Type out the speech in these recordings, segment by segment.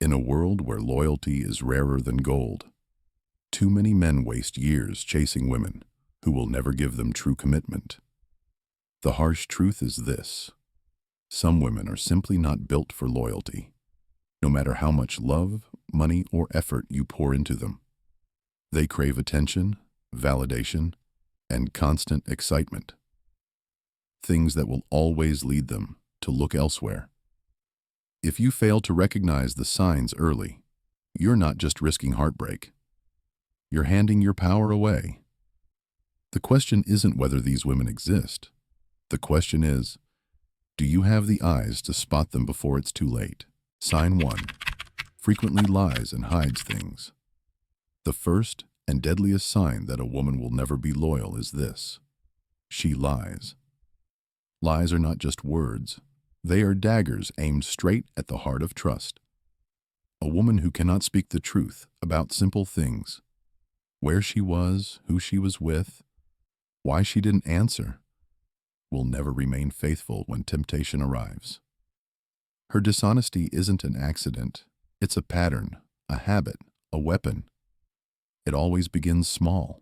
In a world where loyalty is rarer than gold, too many men waste years chasing women who will never give them true commitment. The harsh truth is this: some women are simply not built for loyalty, no matter how much love, money, or effort you pour into them. They crave attention, validation, and constant excitement, things that will always lead them to look elsewhere. If you fail to recognize the signs early, you're not just risking heartbreak. You're handing your power away. The question isn't whether these women exist. The question is, do you have the eyes to spot them before it's too late? Sign 1. Frequently lies and hides things. The first and deadliest sign that a woman will never be loyal is this: she lies. Lies are not just words. They are daggers aimed straight at the heart of trust. A woman who cannot speak the truth about simple things, where she was, who she was with, why she didn't answer, will never remain faithful when temptation arrives. Her dishonesty isn't an accident. It's a pattern, a habit, a weapon. It always begins small.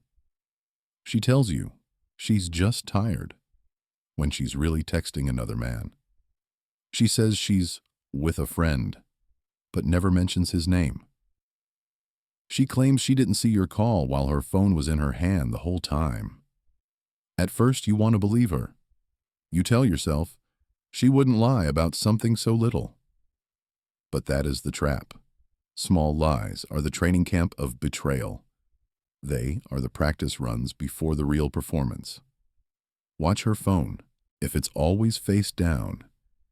She tells you she's just tired when she's really texting another man. She says she's with a friend, but never mentions his name. She claims she didn't see your call while her phone was in her hand the whole time. At first, you want to believe her. You tell yourself she wouldn't lie about something so little. But that is the trap. Small lies are the training camp of betrayal. They are the practice runs before the real performance. Watch her phone. If it's always face down,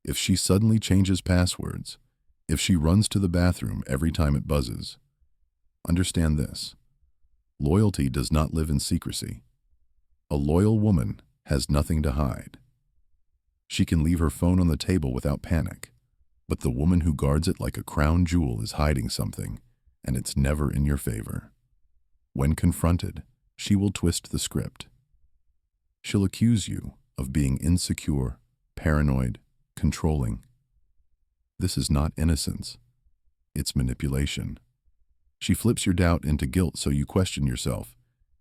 if she suddenly changes passwords, if she runs to the bathroom every time it buzzes, understand this: loyalty does not live in secrecy. A loyal woman has nothing to hide. She can leave her phone on the table without panic, but the woman who guards it like a crown jewel is hiding something, and it's never in your favor. When confronted, she will twist the script. She'll accuse you of being insecure, paranoid, controlling. This is not innocence. It's manipulation. She flips your doubt into guilt so you question yourself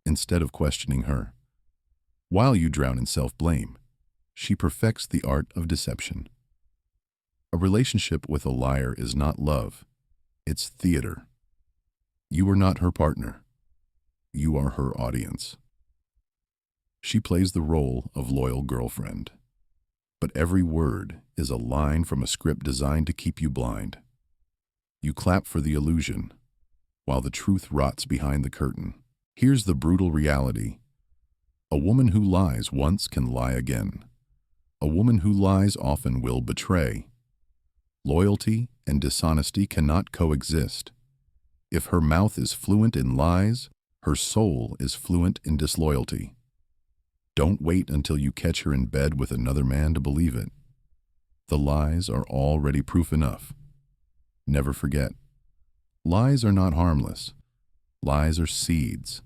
instead of questioning her. While you drown in self-blame, she perfects the art of deception. A relationship with a liar is not love. It's theater. You are not her partner. You are her audience. She plays the role of loyal girlfriend. But every word is a line from a script designed to keep you blind. You clap for the illusion, while the truth rots behind the curtain. Here's the brutal reality: a woman who lies once can lie again. A woman who lies often will betray. Loyalty and dishonesty cannot coexist. If her mouth is fluent in lies, her soul is fluent in disloyalty. Don't wait until you catch her in bed with another man to believe it. The lies are already proof enough. Never forget, lies are not harmless. Lies are seeds,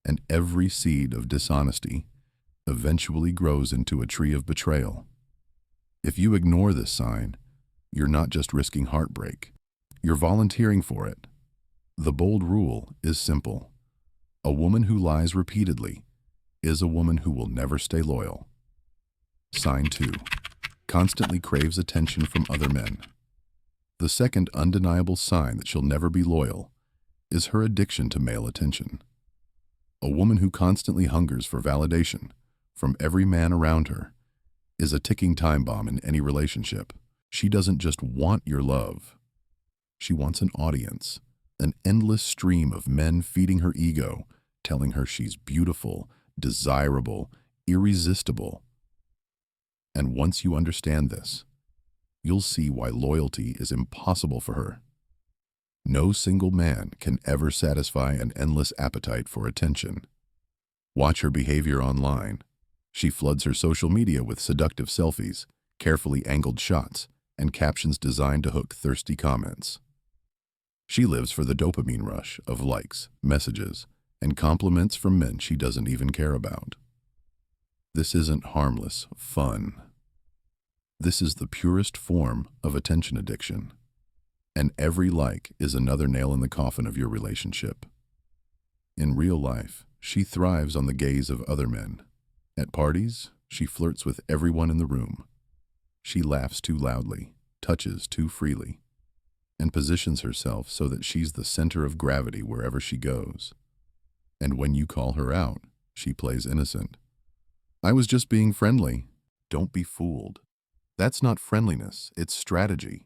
and every seed of dishonesty eventually grows into a tree of betrayal. If you ignore this sign, you're not just risking heartbreak, you're volunteering for it. The bold rule is simple: a woman who lies repeatedly is a woman who will never stay loyal. Sign 2. Constantly craves attention from other men. The second undeniable sign that she'll never be loyal is her addiction to male attention. A woman who constantly hungers for validation from every man around her is a ticking time bomb in any relationship. She doesn't just want your love. She wants an audience, an endless stream of men feeding her ego, telling her she's beautiful, desirable, irresistible. And once you understand this, you'll see why loyalty is impossible for her. No single man can ever satisfy an endless appetite for attention. Watch her behavior online. She floods her social media with seductive selfies, carefully angled shots, and captions designed to hook thirsty comments. She lives for the dopamine rush of likes, messages, and compliments from men she doesn't even care about. This isn't harmless fun. This is the purest form of attention addiction. And every like is another nail in the coffin of your relationship. In real life, she thrives on the gaze of other men. At parties, she flirts with everyone in the room. She laughs too loudly, touches too freely, and positions herself so that she's the center of gravity wherever she goes. And when you call her out, she plays innocent. I was just being friendly. Don't be fooled. That's not friendliness, it's strategy.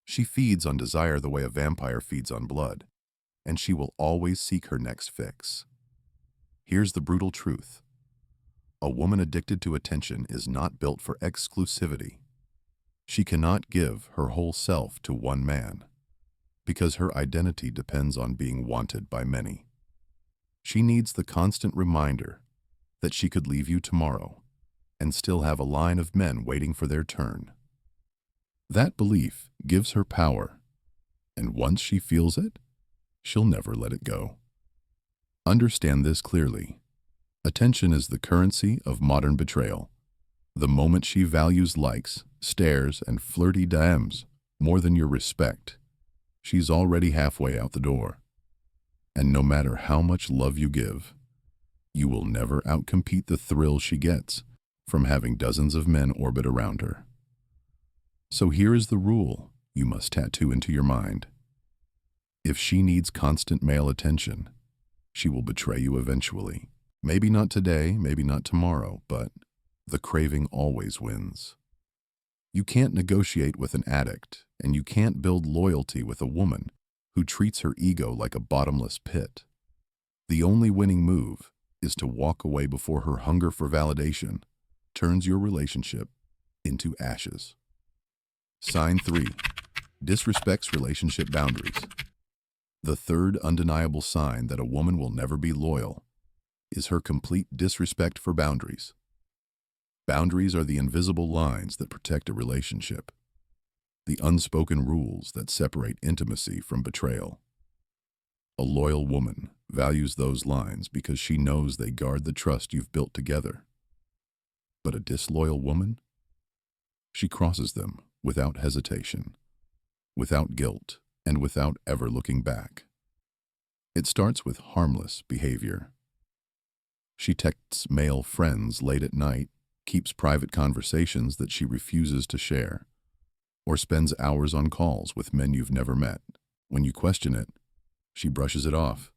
She feeds on desire the way a vampire feeds on blood, and she will always seek her next fix. Here's the brutal truth. A woman addicted to attention is not built for exclusivity. She cannot give her whole self to one man, because her identity depends on being wanted by many. She needs the constant reminder that she could leave you tomorrow and still have a line of men waiting for their turn. That belief gives her power, and once she feels it, she'll never let it go. Understand this clearly. Attention is the currency of modern betrayal. The moment she values likes, stares, and flirty DMs more than your respect, she's already halfway out the door. And no matter how much love you give, you will never outcompete the thrill she gets from having dozens of men orbit around her. So here is the rule you must tattoo into your mind. If she needs constant male attention, she will betray you eventually. Maybe not today, maybe not tomorrow, but the craving always wins. You can't negotiate with an addict, and you can't build loyalty with a woman who treats her ego like a bottomless pit. The only winning move is to walk away before her hunger for validation turns your relationship into ashes. Sign 3. Disrespects relationship boundaries. The third undeniable sign that a woman will never be loyal is her complete disrespect for boundaries. Boundaries are the invisible lines that protect a relationship, the unspoken rules that separate intimacy from betrayal. A loyal woman values those lines because she knows they guard the trust you've built together. But a disloyal woman? She crosses them without hesitation, without guilt, and without ever looking back. It starts with harmless behavior. She texts male friends late at night, keeps private conversations that she refuses to share, or spends hours on calls with men you've never met. When you question it, she brushes it off.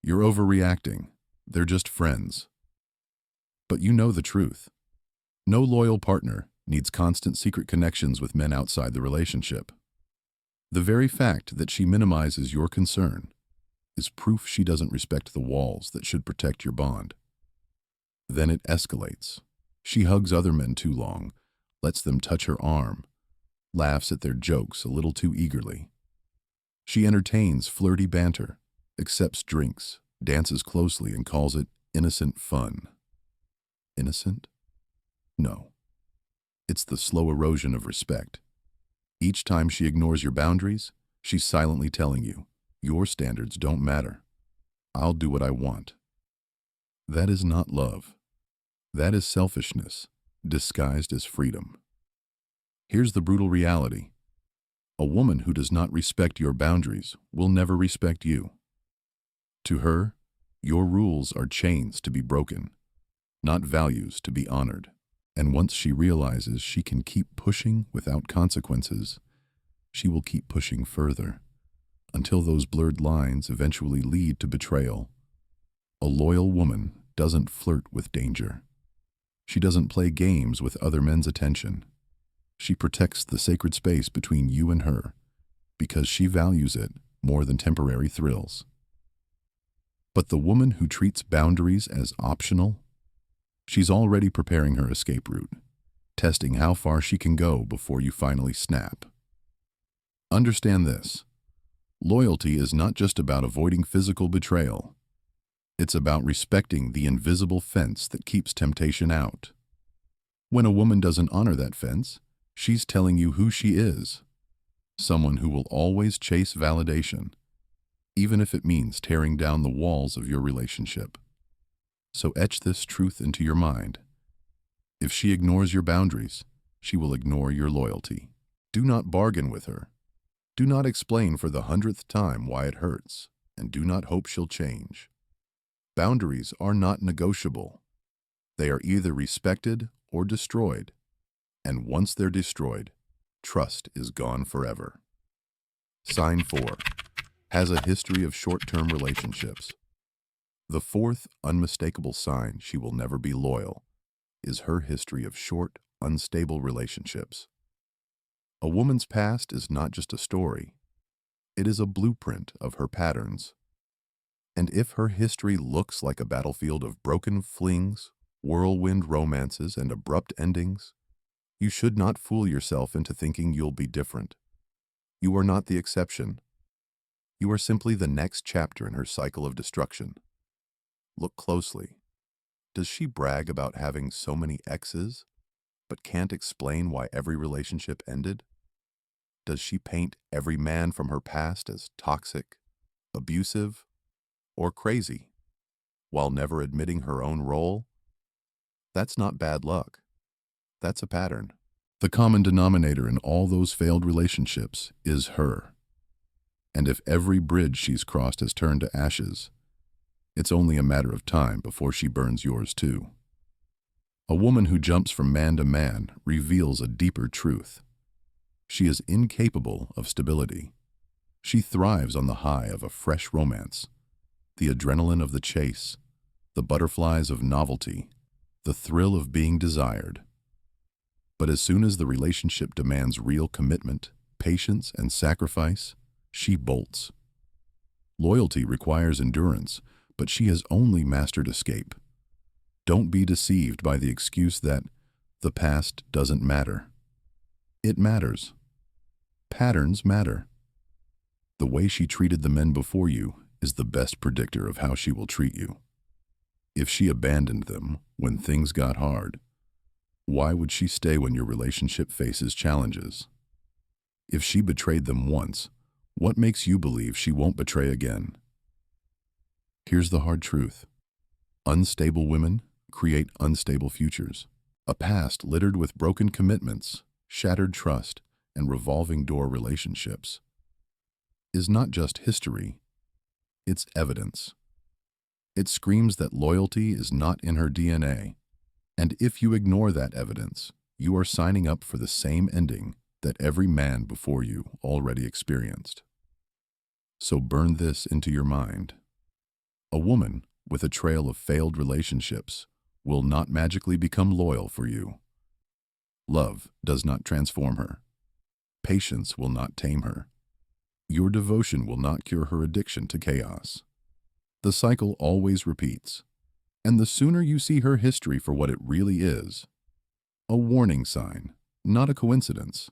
You're overreacting. They're just friends. But you know the truth. No loyal partner needs constant secret connections with men outside the relationship. The very fact that she minimizes your concern is proof she doesn't respect the walls that should protect your bond. Then it escalates. She hugs other men too long, lets them touch her arm, laughs at their jokes a little too eagerly. She entertains flirty banter, accepts drinks, dances closely, and calls it innocent fun. Innocent? No. It's the slow erosion of respect. Each time she ignores your boundaries, she's silently telling you, your standards don't matter. I'll do what I want. That is not love. That is selfishness, disguised as freedom. Here's the brutal reality. A woman who does not respect your boundaries will never respect you. To her, your rules are chains to be broken, not values to be honored. And once she realizes she can keep pushing without consequences, she will keep pushing further, until those blurred lines eventually lead to betrayal. A loyal woman doesn't flirt with danger. She doesn't play games with other men's attention. She protects the sacred space between you and her, because she values it more than temporary thrills. But the woman who treats boundaries as optional, she's already preparing her escape route, testing how far she can go before you finally snap. Understand this. Loyalty is not just about avoiding physical betrayal. It's about respecting the invisible fence that keeps temptation out. When a woman doesn't honor that fence, she's telling you who she is. Someone who will always chase validation, even if it means tearing down the walls of your relationship. So etch this truth into your mind. If she ignores your boundaries, she will ignore your loyalty. Do not bargain with her. Do not explain for the 100th time why it hurts, and do not hope she'll change. Boundaries are not negotiable. They are either respected or destroyed, and once they're destroyed, trust is gone forever. Sign 4. Has a history of short-term relationships. The fourth unmistakable sign she will never be loyal is her history of short, unstable relationships. A woman's past is not just a story. It is a blueprint of her patterns. And if her history looks like a battlefield of broken flings, whirlwind romances, and abrupt endings, you should not fool yourself into thinking you'll be different. You are not the exception. You are simply the next chapter in her cycle of destruction. Look closely. Does she brag about having so many exes, but can't explain why every relationship ended? Does she paint every man from her past as toxic, abusive, or crazy, while never admitting her own role? That's not bad luck. That's a pattern. The common denominator in all those failed relationships is her. And if every bridge she's crossed has turned to ashes, it's only a matter of time before she burns yours too. A woman who jumps from man to man reveals a deeper truth. She is incapable of stability. She thrives on the high of a fresh romance, the adrenaline of the chase, the butterflies of novelty, the thrill of being desired. But as soon as the relationship demands real commitment, patience, and sacrifice, she bolts. Loyalty requires endurance, but she has only mastered escape. Don't be deceived by the excuse that the past doesn't matter. It matters. Patterns matter. The way she treated the men before you is the best predictor of how she will treat you. If she abandoned them when things got hard, why would she stay when your relationship faces challenges? If she betrayed them once, what makes you believe she won't betray again? Here's the hard truth. Unstable women create unstable futures. A past littered with broken commitments, shattered trust, and revolving door relationships is not just history, it's evidence. It screams that loyalty is not in her DNA. And if you ignore that evidence, you are signing up for the same ending that every man before you already experienced. So burn this into your mind. A woman with a trail of failed relationships will not magically become loyal for you. Love does not transform her. Patience will not tame her. Your devotion will not cure her addiction to chaos. The cycle always repeats. And the sooner you see her history for what it really is, a warning sign, not a coincidence,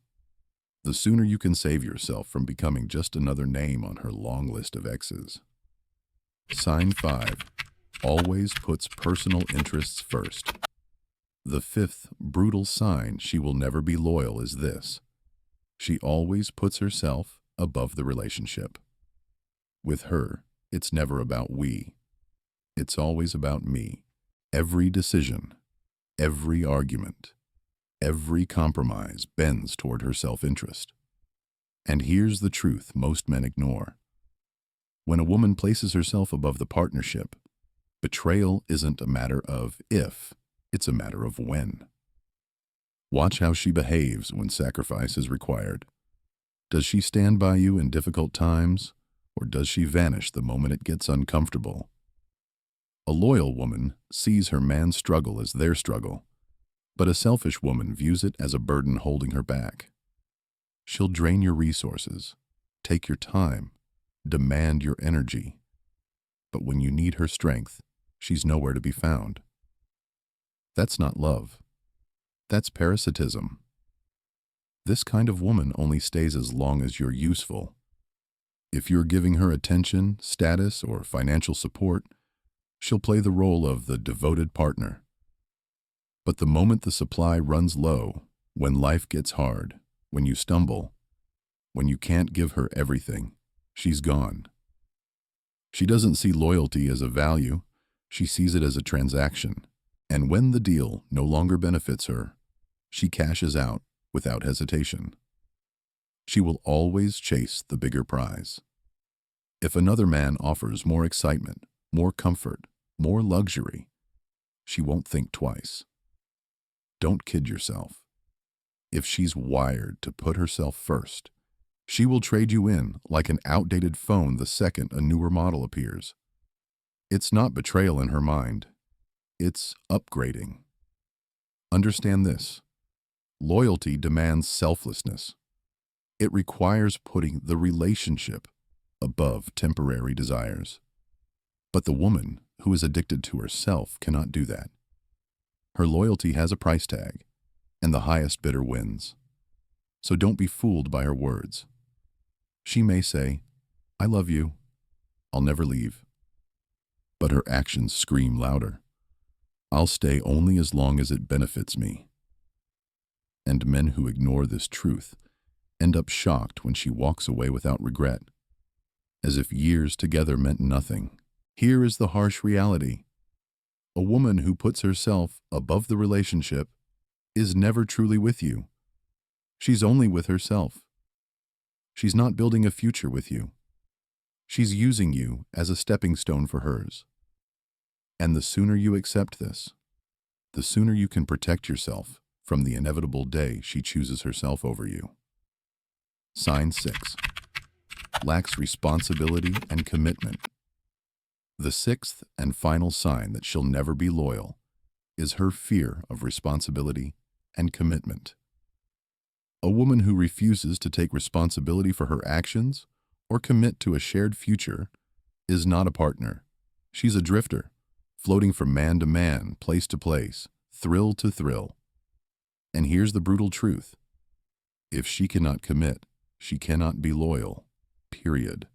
the sooner you can save yourself from becoming just another name on her long list of exes. Sign 5. Always puts personal interests first. The fifth brutal sign she will never be loyal is this. She always puts herself above the relationship. With her, it's never about we. It's always about me. Every decision, every argument, every compromise bends toward her self-interest. And here's the truth most men ignore. When a woman places herself above the partnership, betrayal isn't a matter of if, it's a matter of when. Watch how she behaves when sacrifice is required. Does she stand by you in difficult times, or does she vanish the moment it gets uncomfortable? A loyal woman sees her man's struggle as their struggle, but a selfish woman views it as a burden holding her back. She'll drain your resources, take your time, demand your energy, but when you need her strength, she's nowhere to be found. That's not love. That's parasitism. This kind of woman only stays as long as you're useful. If you're giving her attention, status, or financial support, she'll play the role of the devoted partner. But the moment the supply runs low, when life gets hard, when you stumble, when you can't give her everything, she's gone. She doesn't see loyalty as a value, she sees it as a transaction. And when the deal no longer benefits her, she cashes out without hesitation. She will always chase the bigger prize. If another man offers more excitement, more comfort, more luxury, she won't think twice. Don't kid yourself. If she's wired to put herself first, she will trade you in like an outdated phone the second a newer model appears. It's not betrayal in her mind. It's upgrading. Understand this. Loyalty demands selflessness. It requires putting the relationship above temporary desires. But the woman who is addicted to herself cannot do that. Her loyalty has a price tag, and the highest bidder wins. So don't be fooled by her words. She may say, "I love you. I'll never leave." But her actions scream louder. "I'll stay only as long as it benefits me." And men who ignore this truth end up shocked when she walks away without regret, as if years together meant nothing. Here is the harsh reality. A woman who puts herself above the relationship is never truly with you. She's only with herself. She's not building a future with you. She's using you as a stepping stone for hers. And the sooner you accept this, the sooner you can protect yourself from the inevitable day she chooses herself over you. Sign 6. Lacks responsibility and commitment. The sixth and final sign that she'll never be loyal is her fear of responsibility and commitment. A woman who refuses to take responsibility for her actions or commit to a shared future is not a partner. She's a drifter, floating from man to man, place to place, thrill to thrill. And here's the brutal truth. If she cannot commit, she cannot be loyal, period.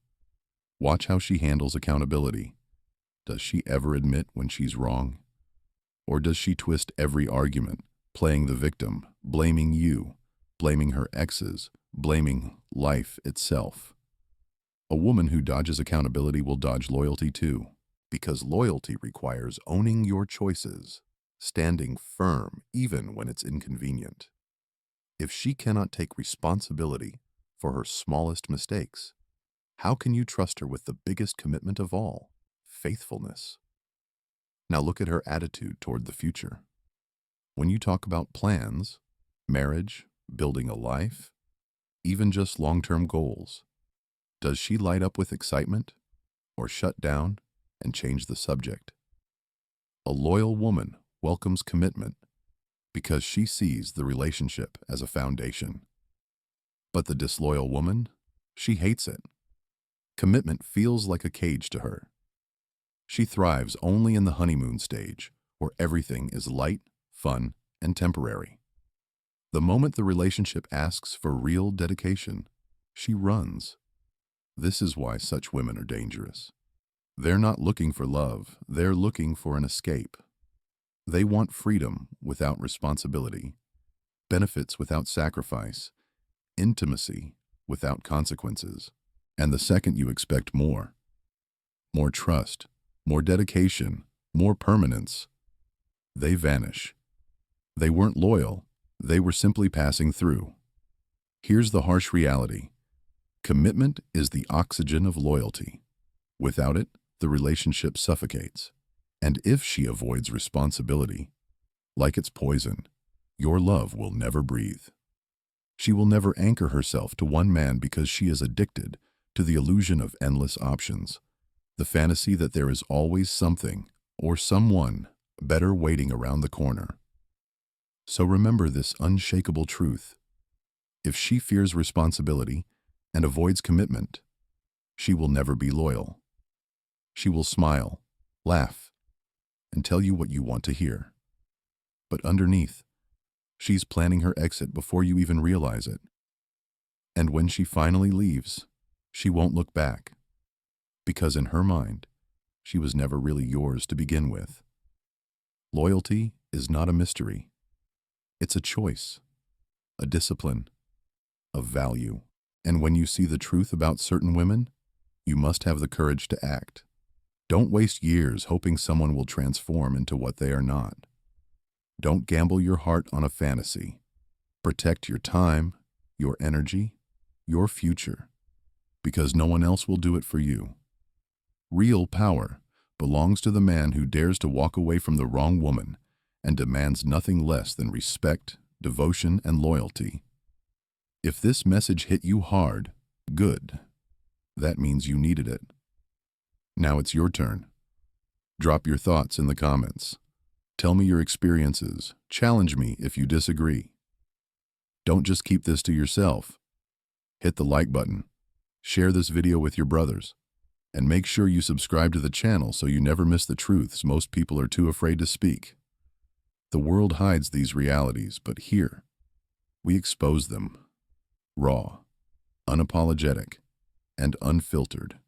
Watch how she handles accountability. Does she ever admit when she's wrong? Or does she twist every argument, playing the victim, blaming you, blaming her exes, blaming life itself? A woman who dodges accountability will dodge loyalty too, because loyalty requires owning your choices, standing firm even when it's inconvenient. If she cannot take responsibility for her smallest mistakes, how can you trust her with the biggest commitment of all? Faithfulness. Now look at her attitude toward the future. When you talk about plans, marriage, building a life, even just long-term goals, does she light up with excitement or shut down and change the subject? A loyal woman welcomes commitment because she sees the relationship as a foundation. But the disloyal woman, she hates it. Commitment feels like a cage to her. She thrives only in the honeymoon stage, where everything is light, fun, and temporary. The moment the relationship asks for real dedication, she runs. This is why such women are dangerous. They're not looking for love, they're looking for an escape. They want freedom without responsibility, benefits without sacrifice, intimacy without consequences. And the second you expect more trust, more dedication, more permanence, they vanish. They weren't loyal, they were simply passing through. Here's the harsh reality. Commitment is the oxygen of loyalty. Without it, the relationship suffocates. And if she avoids responsibility, like it's poison, your love will never breathe. She will never anchor herself to one man because she is addicted to the illusion of endless options, the fantasy that there is always something or someone better waiting around the corner. So remember this unshakable truth. If she fears responsibility and avoids commitment, she will never be loyal. She will smile, laugh, and tell you what you want to hear. But underneath, she's planning her exit before you even realize it. And when she finally leaves, she won't look back. Because in her mind, she was never really yours to begin with. Loyalty is not a mystery. It's a choice, a discipline, a value. And when you see the truth about certain women, you must have the courage to act. Don't waste years hoping someone will transform into what they are not. Don't gamble your heart on a fantasy. Protect your time, your energy, your future, because no one else will do it for you. Real power belongs to the man who dares to walk away from the wrong woman and demands nothing less than respect, devotion, and loyalty. If this message hit you hard, good. That means you needed it. Now it's your turn. Drop your thoughts in the comments. Tell me your experiences. Challenge me if you disagree. Don't just keep this to yourself. Hit the like button, share this video with your brothers, and make sure you subscribe to the channel so you never miss the truths most people are too afraid to speak. The world hides these realities, but here, we expose them. Raw, unapologetic, and unfiltered.